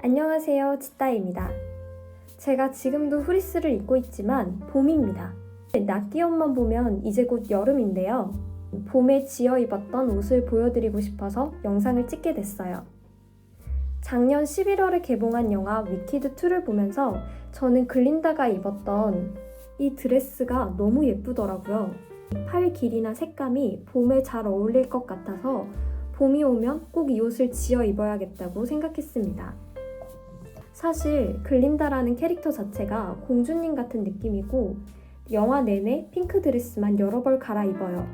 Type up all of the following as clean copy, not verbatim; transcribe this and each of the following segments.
안녕하세요, 치따입니다. 제가 지금도 후리스를 입고 있지만 봄입니다. 낮 기온만 보면 이제 곧 여름인데요. 봄에 지어 입었던 옷을 보여드리고 싶어서 영상을 찍게 됐어요. 작년 11월에 개봉한 영화 위키드2를 보면서 저는 글린다가 입었던 이 드레스가 너무 예쁘더라고요. 팔 길이나 색감이 봄에 잘 어울릴 것 같아서 봄이 오면 꼭 이 옷을 지어 입어야겠다고 생각했습니다. 사실 글린다라는 캐릭터 자체가 공주님 같은 느낌이고 영화 내내 핑크 드레스만 여러 벌 갈아입어요.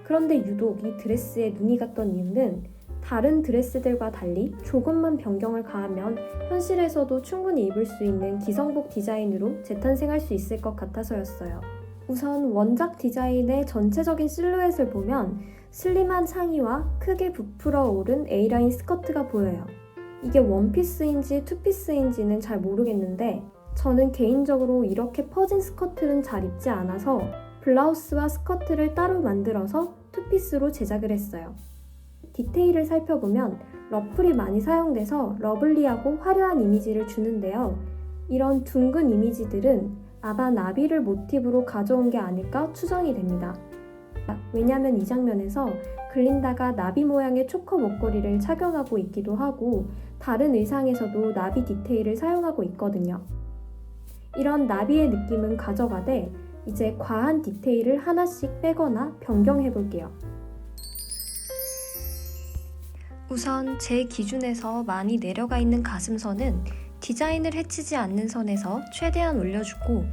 그런데 유독 이 드레스에 눈이 갔던 이유는 다른 드레스들과 달리 조금만 변경을 가하면 현실에서도 충분히 입을 수 있는 기성복 디자인으로 재탄생할 수 있을 것 같아서였어요. 우선 원작 디자인의 전체적인 실루엣을 보면 슬림한 상의와 크게 부풀어 오른 A라인 스커트가 보여요. 이게 원피스인지 투피스인지는 잘 모르겠는데 저는 개인적으로 이렇게 퍼진 스커트는 잘 입지 않아서 블라우스와 스커트를 따로 만들어서 투피스로 제작을 했어요. 디테일을 살펴보면 러플이 많이 사용돼서 러블리하고 화려한 이미지를 주는데요. 이런 둥근 이미지들은 아마 나비를 모티브로 가져온 게 아닐까 추정이 됩니다. 왜냐면 이 장면에서 글린다가 나비 모양의 초커 목걸이를 착용하고 있기도 하고 다른 의상에서도 나비 디테일을 사용하고 있거든요. 이런 나비의 느낌은 가져가되 이제 과한 디테일을 하나씩 빼거나 변경해 볼게요. 우선 제 기준에서 많이 내려가 있는 가슴선은 디자인을 해치지 않는 선에서 최대한 올려주고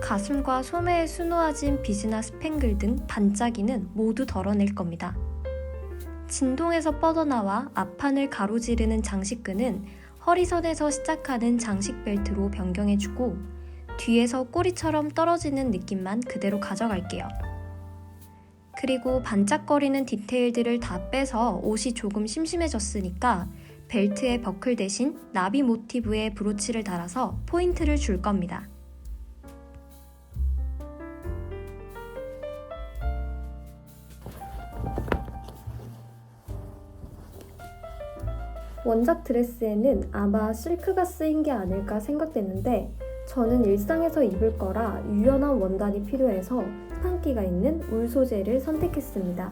가슴과 소매에 수놓아진 비즈나 스팽글 등 반짝이는 모두 덜어낼 겁니다. 진동에서 뻗어나와 앞판을 가로지르는 장식끈은 허리선에서 시작하는 장식 벨트로 변경해주고 뒤에서 꼬리처럼 떨어지는 느낌만 그대로 가져갈게요. 그리고 반짝거리는 디테일들을 다 빼서 옷이 조금 심심해졌으니까 벨트에 버클 대신 나비 모티브의 브로치를 달아서 포인트를 줄 겁니다. 원작 드레스에는 아마 실크가 쓰인 게 아닐까 생각됐는데 저는 일상에서 입을 거라 유연한 원단이 필요해서 스판기가 있는 울 소재를 선택했습니다.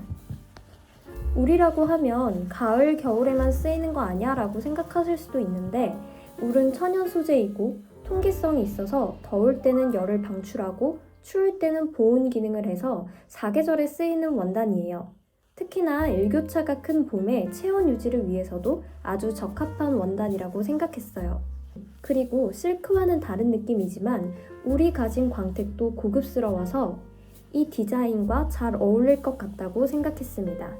울이라고 하면 가을, 겨울에만 쓰이는 거 아니야? 라고 생각하실 수도 있는데 울은 천연 소재이고 통기성이 있어서 더울 때는 열을 방출하고 추울 때는 보온 기능을 해서 사계절에 쓰이는 원단이에요. 특히나 일교차가 큰 봄에 체온 유지를 위해서도 아주 적합한 원단이라고 생각했어요. 그리고 실크와는 다른 느낌이지만 울이 가진 광택도 고급스러워서 이 디자인과 잘 어울릴 것 같다고 생각했습니다.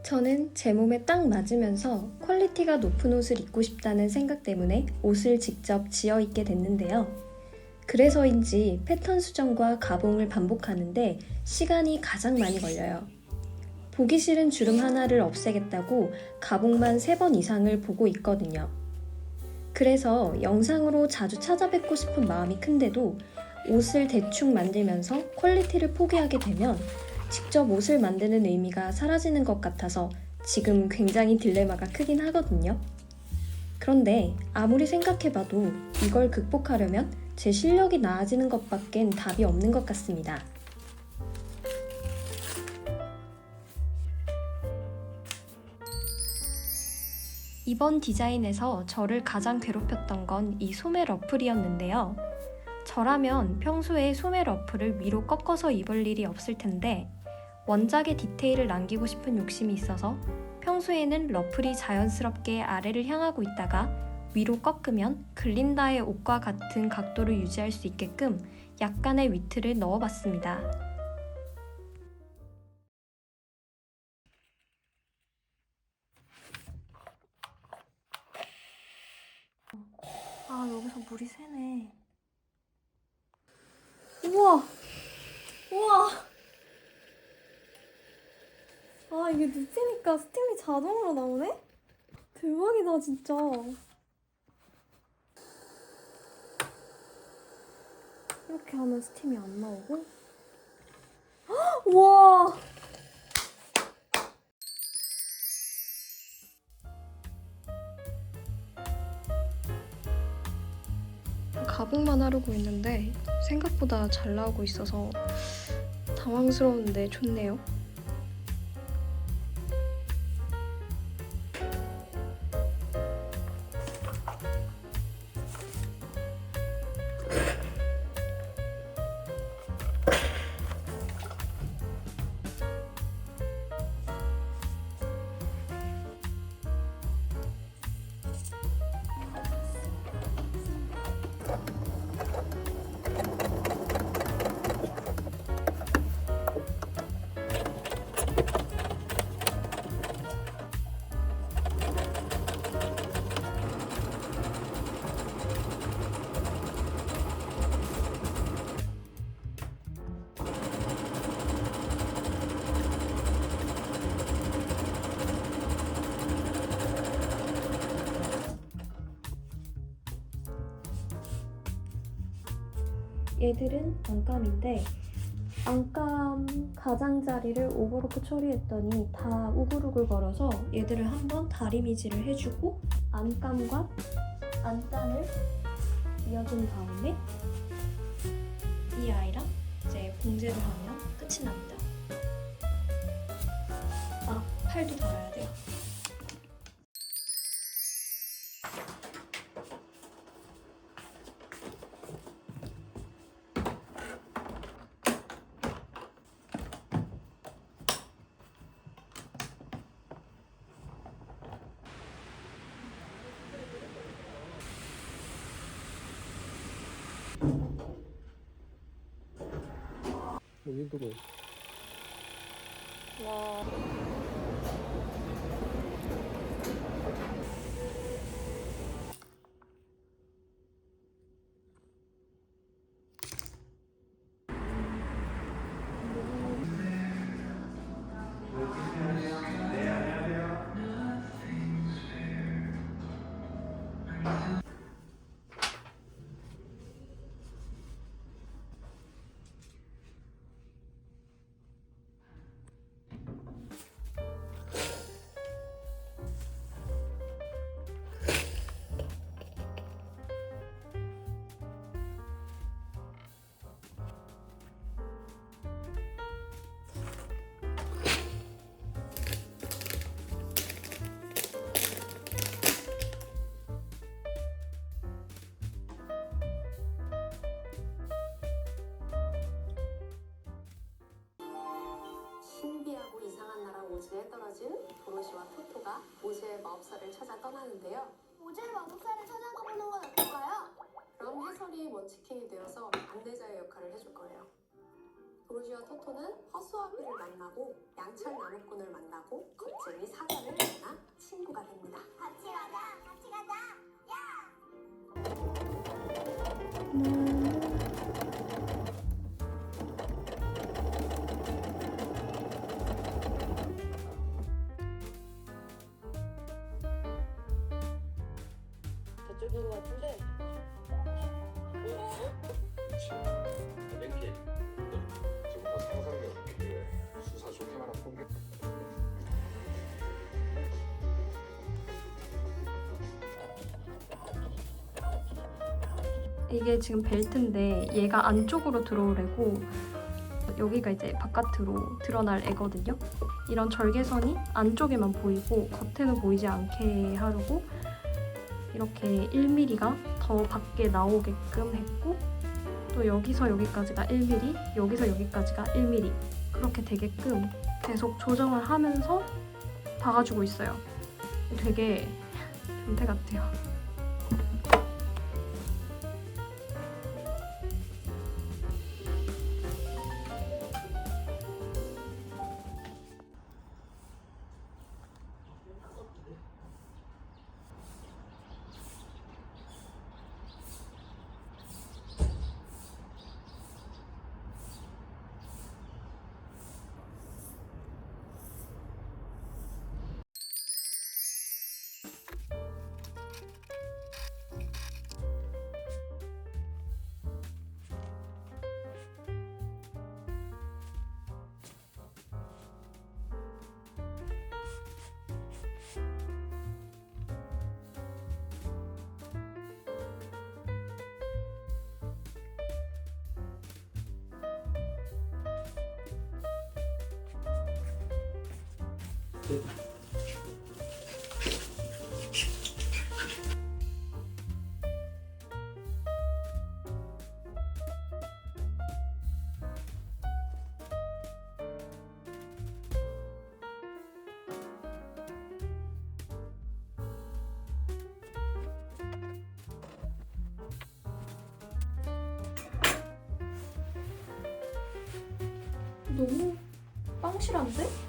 저는 제 몸에 딱 맞으면서 퀄리티가 높은 옷을 입고 싶다는 생각 때문에 옷을 직접 지어 입게 됐는데요. 그래서인지 패턴 수정과 가봉을 반복하는데 시간이 가장 많이 걸려요. 보기 싫은 주름 하나를 없애겠다고 가봉만 3번 이상을 보고 있거든요. 그래서 영상으로 자주 찾아뵙고 싶은 마음이 큰데도 옷을 대충 만들면서 퀄리티를 포기하게 되면 직접 옷을 만드는 의미가 사라지는 것 같아서 지금 굉장히 딜레마가 크긴 하거든요. 그런데 아무리 생각해봐도 이걸 극복하려면 제 실력이 나아지는 것밖엔 답이 없는 것 같습니다. 이번 디자인에서 저를 가장 괴롭혔던 건 이 소매 러플이었는데요. 저라면 평소에 소매 러플을 위로 꺾어서 입을 일이 없을 텐데 원작의 디테일을 남기고 싶은 욕심이 있어서 평소에는 러플이 자연스럽게 아래를 향하고 있다가 위로 꺾으면 글린다의 옷과 같은 각도를 유지할 수 있게끔 약간의 위트를 넣어봤습니다. 아, 여기서 물이 새네. 우와! 우와! 아, 이게 눕히니까 스팀이 자동으로 나오네? 대박이다, 진짜. 이렇게 하면 스팀이 안 나오고. 우와! 자국만 하르고 있는데 생각보다 잘 나오고 있어서 당황스러운데 좋네요. 얘들은 안감인데 안감 가장자리를 오버로크 처리했더니 다 우글우글 걸어서 얘들을 한번 다리미질을 해주고 안감과 안단을 이어준 다음에 이 아이랑 이제 봉제를 하면 끝이 납니다. 아, 팔도 달아야 돼요. 여기도 와. 신비하고 이상한 나라 오즈에 떨어진 도로시와 토토가 오즈의 마법사를 찾아 떠나는데요. 오즈의 마법사를 찾아가 보는 건 어떨까요? 그럼 해설이 먼치킨이 되어서 안내자의 역할을 해줄 거예요. 도로시와 토토는 허수아비를 만나고 양철 나무꾼을 만나고 겁쟁이 사자를 만나 친구가 됩니다. 같이 가자, 같이 가자. 야! 저쪽인 것 같은데? 랭키 지금부터 상상력 수사 좋게 말한 공개 이게 지금 벨트인데 얘가 안쪽으로 들어오래고 여기가 이제 바깥으로 드러날 애거든요. 이런 절개선이 안쪽에만 보이고 겉에는 보이지 않게 하려고 이렇게 1mm가 더 밖에 나오게끔 했고 또 여기서 여기까지가 1mm, 여기서 여기까지가 1mm 그렇게 되게끔 계속 조정을 하면서 박아주고 있어요. 되게 변태 같아요. 너무 빵실한데?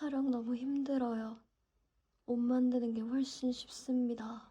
촬영 너무 힘들어요. 옷 만드는 게 훨씬 쉽습니다.